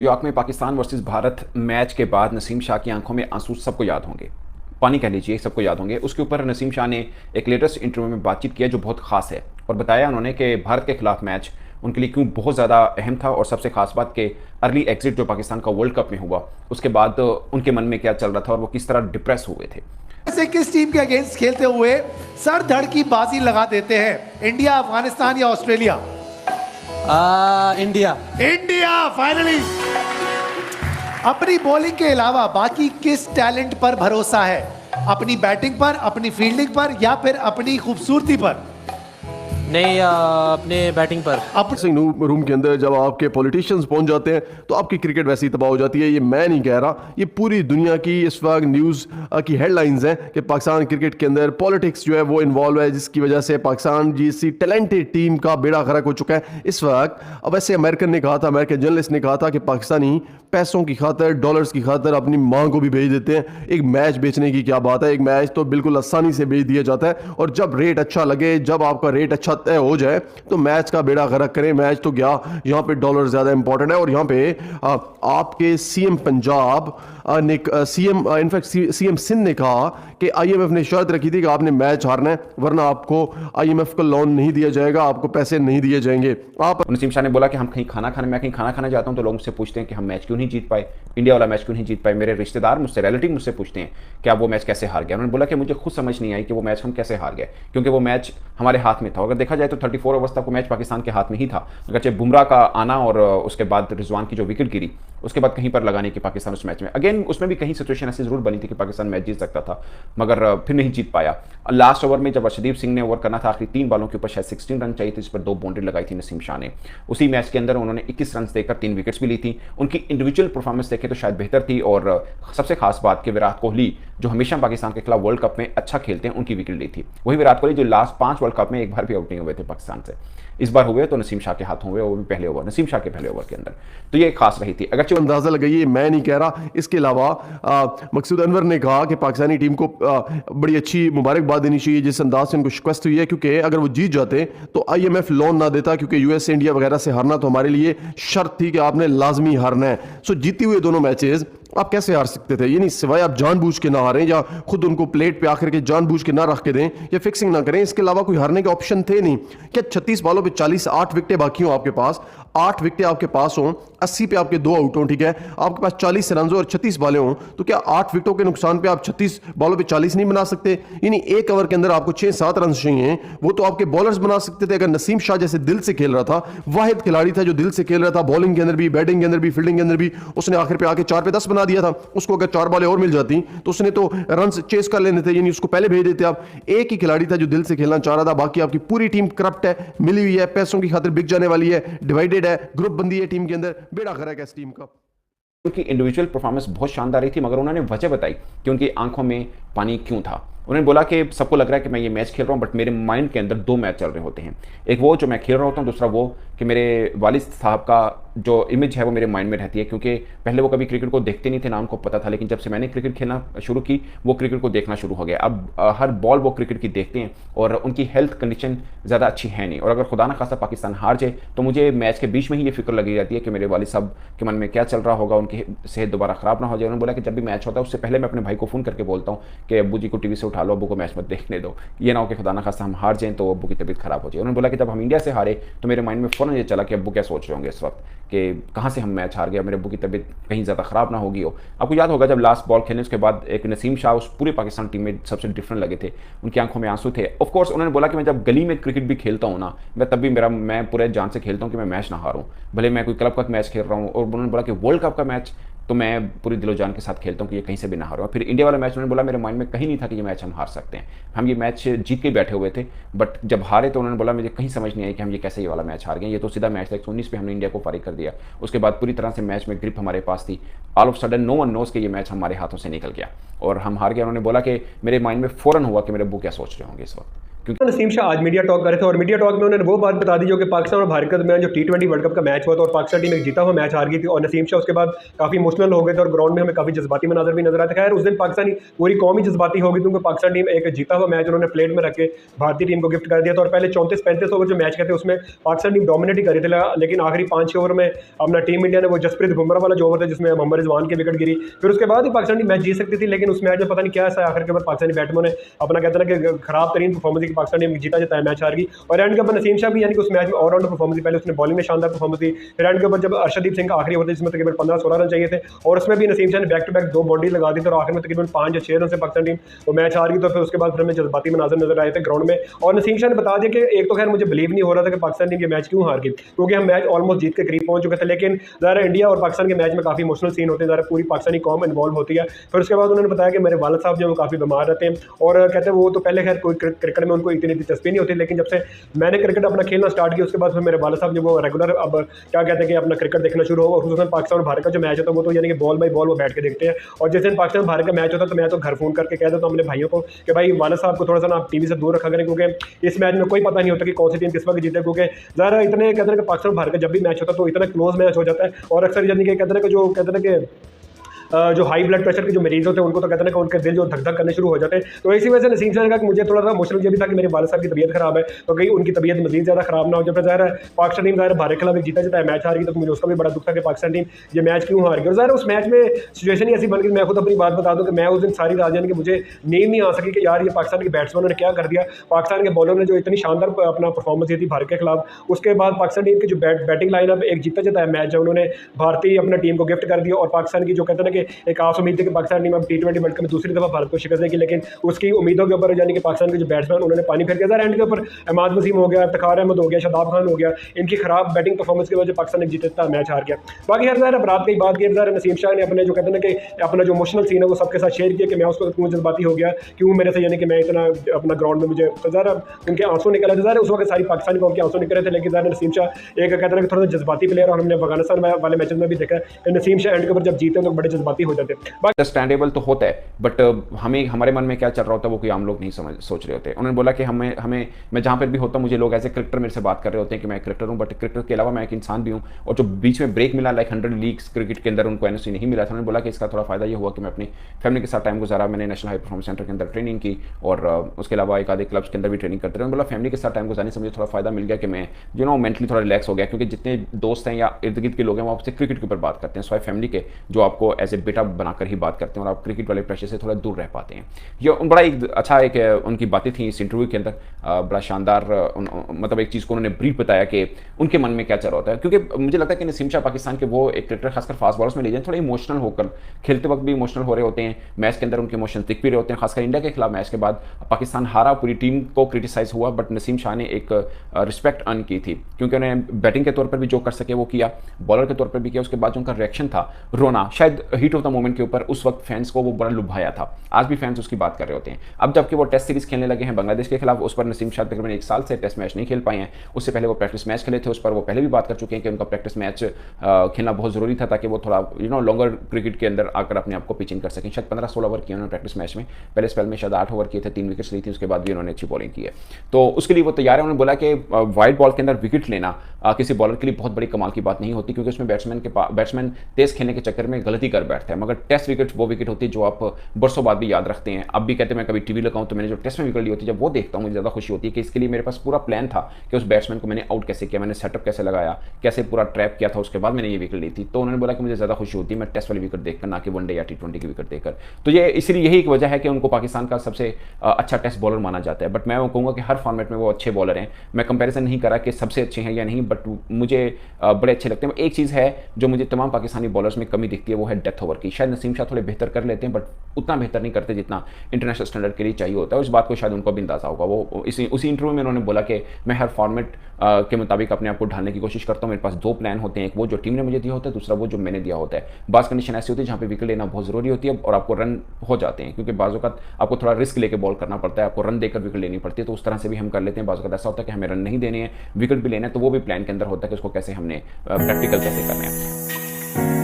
New York में Pakistan versus Bharat match के बाद नसीम शाह की आंखों में आंसू सबको याद होंगे। पानी कह लीजिए, सबको याद होंगे। उसके ऊपर नसीम शाह ने एक लेटेस्ट इंटरव्यू में बातचीत किया जो बहुत खास है, और बताया उन्होंने कि भारत के खिलाफ मैच उनके लिए क्यों बहुत ज़्यादा अहम था, और सबसे खास बात कि अर्ली एग्जिट जो पाकिस्तान का वर्ल्ड कप में हुआ उसके बाद उनके मन में क्या चल रहा था और वो किस तरह डिप्रेस हुए थे। से किस टीम के अगेंस्ट खेलते हुए सर धड़ की बाजी लगा देते हैं, इंडिया, अफगानिस्तान या ऑस्ट्रेलिया? इंडिया। India finally. अपनी बॉलिंग के अलावा बाकी किस टैलेंट पर भरोसा है? अपनी बैटिंग पर, अपनी फील्डिंग पर, या फिर अपनी खूबसूरती पर? नहीं, अपने बैटिंग पर। ड्रेसिंग रूम के अंदर जब आपके पॉलिटिशियंस पहुंच जाते हैं तो आपकी क्रिकेट वैसे ही तबाह हो जाती है। ये मैं नहीं कह रहा, ये पूरी दुनिया की इस वक्त न्यूज़ की हेडलाइंस हैं कि पाकिस्तान क्रिकेट के अंदर पॉलिटिक्स जो है वो इन्वॉल्व है, जिसकी वजह से पाकिस्तान जैसी टैलेंटेड टीम का बेड़ा गर्क हो चुका है इस वक्त। अब वैसे अमेरिकन जर्नलिस्ट ने कहा था कि पाकिस्तानी पैसों की खातर, डॉलर्स की खातर अपनी मां को भी भेज देते हैं। एक मैच बेचने की क्या बात है, एक मैच तो बिल्कुल आसानी से बेच दिया जाता है, और जब रेट अच्छा लगे, जब आपका रेट अच्छा तय हो जाए तो मैच का बेड़ा गर्क करें। मैच तो गया, यहाँ पे डॉलर ज्यादा इंपॉर्टेंट है। और यहाँ पे आपके सीएम पंजाब ने इनफैक्ट सीएम सिंध ने कहा कि आईएमएफ ने शर्त रखी थी कि आपने मैच हारना है, वरना आपको आईएमएफ का लोन नहीं दिया जाएगा, आपको पैसे नहीं दिए जाएंगे। नसीम शाह ने बोला कि हम कहीं खाना खाने जाता हूं तो लोग मुझसे पूछते हैं कि हम मैच क्यों नहीं जीत पाए, इंडिया वाला मैच क्यों नहीं जीत पाए। मेरे रिश्तेदार मुझसे, रिलेटिव मुझसे पूछते हैं कि आप वो मैच कैसे हार गए। उन्होंने बोला कि मुझे खुद समझ नहीं आई कि वो मैच हम कैसे हार गए, क्योंकि वो मैच हमारे हाथ में था। अगर देखा जाए तो 34 ओवर्स तक वो मैच पाकिस्तान के हाथ में ही था। अगरचे बुमराह का आना और उसके बाद रिजवान की जो विकेट गिरी, उसके बाद कहीं पर लगाने की पाकिस्तान उस मैच में, अगेन उसमें भी कहीं सिचुएशन ऐसी जरूर बनी थी कि पाकिस्तान मैच जीत सकता था, मगर फिर नहीं जीत पाया। लास्ट ओवर में जब अर्शदीप सिंह ने ओवर करना था, आखिरी 3 बॉलों के ऊपर शायद 16 रन चाहिए थे, इस पर 2 बाउंड्री लगाई थी नसीम शाह ने। उसी मैच के अंदर उन्होंने 21 रन देकर 3 विकेट्स भी ली थी। उनकी इंडिविजुअल परफॉर्मेंस देखें तो शायद बेहतर थी, और सबसे खास बात कि विराट कोहली जो हमेशा पाकिस्तान के खिलाफ वर्ल्ड कप में अच्छा खेलते हैं, उनकी विकेट ली थी। वही विराट कोहली जो लास्ट 5 वर्ल्ड कप में एक बार भी आउट नहीं हुए थे पाकिस्तान से, इस बार हुए तो नसीम शाह के हाथ हुए, वो भी पहले ओवर, नसीम शाह के पहले ओवर के अंदर। तो ये खास रही थी। अगर अंदाजा लगाइए, मैं नहीं कह रहा। इसके अलावा मकसूद अनवर ने कहा कि पाकिस्तानी टीम को बड़ी अच्छी मुबारकबाद देनी चाहिए जिस अंदाज से उनको शिकस्त हुई है, क्योंकि अगर वो जीत जाते तो आईएमएफ लोन ना देता, क्योंकि यूएस इंडिया वगैरह से हारना तो हमारे लिए शर्त थी कि आपने लाजमी हारना है। सो जीती हुए दोनों मैचेस आप कैसे हार सकते थे? ये नहीं, सिवाय आप जानबूझ के ना हारें या खुद उनको प्लेट पे आकर के जानबूझ के ना रख के दें या फिक्सिंग ना करें, इसके अलावा कोई हारने के ऑप्शन थे नहीं। क्या 36 बॉलों पे 40, 8 विकेटें बाकी हों आपके पास, 8 विकेटें आपके पास हों, 80 पे आपके 2 आउट हों, ठीक है, आपके पास 40 रन और 36 बॉलें हों, तो क्या 8 विकेटों के नुकसान पे आप 36 बॉलों पे 40 नहीं बना सकते? यानी एक ओवर के अंदर आपको 6-7 रन चाहिए, वो तो आपके बॉलर्स बना सकते थे। अगर नसीम शाह जैसे दिल से खेल रहा था, वाहिद खिलाड़ी था जो दिल से खेल रहा था, बॉलिंग के अंदर भी, बैटिंग के अंदर भी, फील्डिंग के अंदर भी, उसने आखिर पे आके 4 पे 10 बना दिया था। उसको अगर 4 बॉलें और मिल जाती तो उसने तो रन चेस कर लेने थे, यानी उसको पहले भेज देते आप। एक ही खिलाड़ी था जो दिल से खेलना चाह रहा था, बाकी आपकी पूरी टीम करप्ट है, मिली हुई है, पैसों की खातिर बिक जाने वाली है, डिवाइडेड है, ग्रुप बंदी है टीम के अंदर, बेड़ा गर्क है इस टीम का। उनकी इंडिविजुअल परफॉर्मेंस बहुत शानदार रही थी, मगर उन्होंने वजह बताई कि उनकी आंखों में पानी क्यों था। उन्होंने बोला कि सबको लग रहा है कि मैं ये मैच खेल रहा हूँ, बट मेरे माइंड के अंदर 2 मैच चल रहे होते हैं। एक वो जो मैं खेल रहा होता हूँ, दूसरा वो कि मेरे वालिद साहब का जो इमेज है वो मेरे माइंड में रहती है, क्योंकि पहले वो कभी क्रिकेट को देखते नहीं थे, ना उनको पता था, लेकिन जब से मैंने क्रिकेट खेलना शुरू की वो क्रिकेट को देखना शुरू हो गया। अब हर बॉल वो क्रिकेट की देखते हैं, और उनकी हेल्थ कंडीशन ज़्यादा अच्छी है नहीं, और अगर खुदा ना खास्ता पाकिस्तान हार जाए तो मुझे मैच के बीच में ही ये फिक्र लगी रहती है कि मेरे वालिद साहब के मन में क्या चल रहा होगा, उनकी सेहत दोबारा ख़राब ना हो जाए। उन्होंने बोला कि जब भी मैच होता है उससे पहले मैं अपने भाई को फ़ोन करके बोलता हूँ कि अब्बू जी को टीवी से उठा लो, अब्बू को मैच मत देखने दो, ये ना हो कि खुदा ना खास्ता हम हार जाएं तो अब्बू की तबीयत खराब हो जाए। उन्होंने बोला कि जब हम इंडिया से हारे तो मेरे माइंड में फ़ौरन ये चला कि अब्बू क्या सोच रहे होंगे इस वक्त, कि कहाँ से हम मैच हार गए, मेरे अब्बू की तबीयत कहीं ज़्यादा ख़राब ना होगी हो। आपको याद होगा जब लास्ट बॉल खेलने उसके बाद एक नसीम शाह उस पूरे पाकिस्तान टीम में सबसे डिफरेंट लगे थे, उनकी आंखों में आंसू थे। ऑफ कोर्स उन्होंने बोला कि मैं जब गली में क्रिकेट भी खेलता हूँ ना, मैं तब भी मैं पूरे जान से खेलता हूँ कि मैं मैच ना हारूँ, भले मैं कोई क्लब का मैच खेल रहा हूँ। और उन्होंने बोला कि वर्ल्ड कप का मैच तो मैं पूरी दिलो जान के साथ खेलता हूँ कि ये कहीं से भी ना हारूँ। फिर इंडिया वाला मैच उन्होंने बोला मेरे माइंड में कहीं नहीं था कि ये मैच हम हार सकते हैं, हम ये मैच जीत के बैठे हुए थे, बट जब हारे तो उन्होंने बोला मुझे कहीं समझ नहीं आई कि हम ये कैसे ये वाला मैच हार गए, ये तो सीधा मैच था 119 पे हमने इंडिया को फारिग कर दिया। उसके बाद पूरी तरह से मैच में ग्रिप हमारे पास थी, all of sudden no one knows कि ये मैच हमारे हाथों से निकल गया और हम हार गए। उन्होंने बोला कि मेरे माइंड में फ़ौरन हुआ कि मेरे अब्बू क्या सोच रहे होंगे इस वक्त, क्योंकि नसीम शाह आज मीडिया टॉक कर रहे थे और मीडिया टॉक में उन्होंने वो बात बता दी जो कि पाकिस्तान और भारत के दरमियान जो T20 वर्ल्ड कप का मैच हुआ था और पाकिस्तान टीम एक जीता हुआ मैच हार गई थी और नसीम शाह उसके बाद काफ़ी इमोशनल हो गए थे और ग्राउंड में हमें काफ़ी जज्बाती मनाजर भी नजर आते। खैर उस दिन पाकिस्तानी पूरी कौम ही जज्बाती होगी क्योंकि पाकिस्तान टीम एक जीता हुआ मैच उन्होंने प्लेट में रख के भारतीय टीम को गिफ्ट कर दिया था और पहले 34-35 ओवर जो मैच करते उसमें पाकिस्तान टीम डोमिनेट ही करी थी, लेकिन आखिरी 5-6 ओवर में अपना टीम इंडिया ने वो जसप्रीत बुमराह वाला जो ओवर था जिसमें मोहम्मद रिजवान की विकेट गिरी, फिर उसके बाद ही पाकिस्तान टीम मैच जीत सकती थी, लेकिन उस मैच में पता नहीं क्या ऐसा आखिर के बाद पाकिस्तानी बैट्समैन ने अपना कहते हैं कि खराब तरीन परफॉर्मेंस की पाकिस्तान टीम जीता जाता है मैच हार गई और एंड के ऊपर नसीम शाह भी यानी कि उस मैच में ऑलराउंडर परफॉर्मेंस थी, पहले उसने बॉलिंग में शानदार परफॉर्मेंस दी, फिर एंड के ऊपर जब अर्शदीप सिंह का आखिरी ओवर था जिसमें तकरीबन 15-16 रन चाहिए थे और उसमें भी नसीम शाह ने बैक टू बैक 2 बाउंड्री लगा दी थी और आखिर में तकरीबन 5 या 6 रन से पाकिस्तान टीम वो मैच हार गई। तो फिर उसके बाद फिर हमें जज्बाती मनाजर नजर आए थे ग्राउंड में और नसीम शाह ने बता दिया कि एक तो खैर मुझे बिलीव नहीं हो रहा था कि पाकिस्तान टीम ये मैच क्यों हार गई क्योंकि हम मैच ऑलमोस्ट जीत के करीब पहुंच चुके थे, लेकिन ज़रा इंडिया और पाकिस्तान के मैच में काफ़ी इमोशनल सीन होते हैं, ज़रा पूरी पाकिस्तानी कौम इन्वॉल्व होती है। फिर उसके बाद उन्होंने बताया कि मेरे वालिद साहब जो वो काफ़ी बीमार रहते हैं और कहते हैं वो तो पहले खैर कोई क्रिकेट में उनको इतनी दिलचस्पी नहीं होती, लेकिन जब से मैंने क्रिकेट अपना खेलना स्टार्ट किया उसके बाद फिर मेरे वालिद साहब जो वो रेगुलर अब क्या कहते हैं कि अपना क्रिकेट देखना शुरू हो और उस दिन पाकिस्तान और भारत का जो मैच होता है वो तो यानी कि बॉल बाई बॉल वो बैठ के देखते हैं और जिस दिन पाकिस्तान भारत का मैच होता है तो मैं तो घर फोन करके कह देता हूँ अपने भाइयों को कि भाई वालिद साहब को थोड़ा सा ना आप टीवी से दूर रखा करें क्योंकि इस मैच में कोई पता नहीं होता कि कौन सी टीम किस वक्त जीते, क्योंकि ज़रा इतने कहते हैं कि पाकिस्तान भारत का जब भी मैच होता है तो इतना क्लोज मैच हो जाता है और अक्सर यानी कि कहते हैं कि जो कहते हैं कि जो हाई ब्लड प्रेशर के जो मरीज होते हैं उनको तो कहते हैं कि उनके दिल जो धक धक करने शुरू हो जाते हैं। तो इसी वजह से नसीम शाह ने कहा कि मुझे थोड़ा सा इमोशनल ये भी था कि मेरे वालिद साहब की तबीयत खराब है तो कहीं उनकी तबीयत मजीद ज़्यादा खराब ना हो। जब ज़ाहिर है पाकिस्तान टीम ज़ाहिर भारत के खिलाफ जीता जाता है मैच हार गई तो मुझे उसका भी बड़ा दुख था कि पाकिस्तान टीम ये मैच क्यों हार गई और ज़ाहिर उस मैच में सिचुएशन ही ऐसी बन गई। मैं खुद अपनी बात बता दूँ कि मैं उस दिन सारी रात यानी कि मुझे नींद नहीं आ सकी कि यार ये पाकिस्तान के बैट्समैनों ने क्या कर दिया, पाकिस्तान के बॉलर ने जो इतनी शानदार अपना परफॉर्मेंस दी थी भारत के खिलाफ, उसके बाद पाकिस्तान टीम की जो बैटिंग लाइनअप एक जीता जाता है मैच है उन्होंने भारतीय अपना टीम को गिफ्ट कर दिया और पाकिस्तान की जो कहते हैं कि एक आस उम्मीद थी कि पाकिस्तान टीम अब T20 वर्ल्ड कप में दूसरी दफा भारत को शिकस्त देगी, लेकिन उसकी उम्मीदों के ऊपर यानी कि पाकिस्तान के जो बैट्समैन उन्होंने पानी फेर दिया। एंड के ऊपर अहमद वसीम हो गया, इफ्तिखार अहमद हो गया, शादाब खान हो गया, इनकी खराब बैटिंग परफॉर्मेंस की वजह से पाकिस्तान ने जीतता मैच हार गया। बाकी हर ज़ाहिर रात की बात की ज़ाहिर नसीम शाह ने अपने जो कहते हैं कि अपना जो इमोशनल सीन है वो सबके साथ शेयर किया कि मैं उसको क्यों जज्बाती हो गया, क्यों मेरे से यानी कि मैं इतना अपना ग्राउंड में मुझे ज़रा उनके आंसू निकल रहे थे। ज़ाहिर उस वक्त सारी पाकिस्तानी कौम के आंसू निकल रहे थे, लेकिन ज़ाहिर नसीम शाह एक कहते हैं कि थोड़ा सा जज्बाती प्लेयर और हमने अफगानिस्तान वाले मैचेस में भी देखा है नसीम शाह एंड के ऊपर जब जीते तो बड़े जज्बाती हो जाते हैं। अंडरस्टैंडेबल तो होता है बट हमें हमारे मन में क्या चल रहा होता है वो कोई आम लोग नहीं सोच रहे होते। उन्होंने बोला कि हमें मैं जहाँ पर भी होता हूँ मुझे लोग ऐसे क्रिकेटर मेरे से बात कर रहे होते हैं कि मैं क्रिकेटर हूँ, बट क्रिकेटर के अलावा मैं एक इंसान भी हूँ और जो बीच में ब्रेक मिला लाइक 100 लीग्स क्रिकेट के अंदर उनको एनओसी नहीं मिला था। उन्होंने बोला कि इसका थोड़ा फायदा ये हुआ कि मैं अपनी फैमिली के साथ टाइम गुजारा, मैंने नेशनल हाई परफॉर्मेंस सेंटर के अंदर ट्रेनिंग की और उसके अलावा एक आधे क्लब्स के अंदर भी ट्रेनिंग करते रहे। उन्होंने बोला फैमिली के साथ टाइम गुजारने से मुझे थोड़ा फायदा मिल गया कि मैं मेंटली थोड़ा रिलैक्स हो गया, क्योंकि जितने दोस्त हैं या इर्द गिर्द के लोग हैं वो आपसे क्रिकेट के ऊपर बात करते हैं, सवाए फैमिली के जो आपको एज ए बेटा बनाकर ही बात करते हैं और आप क्रिकेट वाले प्रेशर से थोड़ा दूर रह पाते हैं। ये बड़ा एक अच्छा एक उनकी बातें थी इस इंटरव्यू के अंदर, बड़ा शानदार मतलब एक चीज़ को उन्होंने ब्रीफ बताया कि उनके मन में क्या चल रहा होता है, क्योंकि मुझे लगता है कि नसीम शाह पाकिस्तान के वो एक क्रिकेटर खासकर फास्ट बॉलर्स में ले जाए थोड़ा इमोशनल होकर खेलते वक्त भी इमोशनल हो रहे होते हैं, मैच के अंदर उनके इमोशन दिख भी रहे होते हैं। खासकर इंडिया के खिलाफ मैच के बाद पाकिस्तान हारा, पूरी टीम को क्रिटिसाइज हुआ, बट नसीम शाह ने एक रिस्पेक्ट अर्न की थी क्योंकि उन्होंने बैटिंग के तौर पर भी जो कर सके वो किया, बॉलर के तौर पर भी किया। उसके बाद जो उनका रिएक्शन था रोना, शायद हीट ऑफ द मोमेंट के ऊपर उस वक्त फैंस को वो बड़ा लुभाया था, आज भी फैंस उसकी बात कर रहे होते हैं। अब जबकि वो टेस्ट सीरीज खेलने लगे हैं बांग्लादेश के खिलाफ, उस पर नसीम शाह तकरीबन 1 साल से टेस्ट मैच नहीं खेल पाए हैं। उससे पहले वो प्रैक्टिस मैच खेले थे, उस पर वो पहले भी बात कर चुके हैं कि उनका प्रैक्टिस मैच खेलना बहुत ज़रूरी था ताकि वो थोड़ा लॉन्गर क्रिकेट के अंदर आकर अपने आप को पिचिंग कर सकें। शायद 15-16 ओवर किए उन्होंने प्रैक्टिस मैच में, पहले स्पेल में शायद 8 ओवर किए थे, 3 विकेट्स ली थी, उसके बाद भी उन्होंने अच्छी बॉलिंग की है, तो उसके लिए वो तैयार है। उन्होंने बोला कि वाइड बॉल के अंदर विकेट लेना किसी बॉलर के लिए बहुत बड़ी कमाल की बात नहीं होती, क्योंकि उसमें बैट्समैन तेज खेलने के चक्कर में गलती कर बैठता है, मगर टेस्ट विकेट वो विकेट होती है जो आप बरसों बाद भी याद रखते हैं। अब भी कहते हैं मैं कभी टीवी लगाऊं तो मैंने जो टेस्ट में विकेट ली होती है जब वो देखता हूं मुझे ज़्यादा खुशी होती है कि इसके लिए मेरे पास पूरा प्लान था कि उस बैट्समैन को मैंने आउट कैसे किया, मैंने सेटअप कैसे लगाया, कैसे पूरा ट्रैप किया था, उसके बाद मैंने ये विकेट ली थी। तो उन्होंने बोला कि मुझे ज़्यादा खुशी होती है मैं टेस्ट वाली विकेट देखकर, ना कि वनडे या T20 की विकेट देखकर। तो ये इसलिए यही एक वजह है कि उनको पाकिस्तान का सबसे अच्छा टेस्ट बॉलर माना जाता है, बट मैं वो कहूँगा कि हर फॉर्मेट में वो अच्छे बॉलर हैं। मैं कंपेरिजन नहीं करा कि सबसे अच्छे हैं या नहीं, बट मुझे बड़े अच्छे लगते हैं। एक चीज़ है जो मुझे तमाम पाकिस्तानी बॉलर्स में कमी दिखती है वो है डेथ ओवर की। शायद नसीम शाह थोड़े बेहतर कर लेते हैं बट उतना बेहतर नहीं करते जितना इंटरनेशनल स्टैंडर्ड के लिए चाहिए होता है। उस बात को शायद उनको भी अंदाजा होगा। वो उसी इंटरव्यू में उन्होंने बोला कि मैं हर फॉर्मेट के मुताबिक अपने आप को ढालने की कोशिश करता हूँ। मेरे पास 2 प्लान होते हैं, एक वो जो टीम ने मुझे दिया होता है, दूसरा वो जो मैंने दिया होता है। बाज़ कंडीशन ऐसी होती है जहाँ पे विकेट लेना बहुत ज़रूरी होती है और आपको रन हो जाते हैं, क्योंकि बाज़ वक़्त आपको थोड़ा रिस्क लेकर बॉल करना पड़ता है, आपको रन देकर विकेट लेनी पड़ती है। तो उस तरह से भी हम कर लेते हैं। बाज़ वक़्त ऐसा होता है कि हमें रन नहीं देने हैं, विकेट भी लेना है, तो वो भी प्लान के अंदर होता है कि उसको कैसे हमने प्रैक्टिकल कैसे करना है।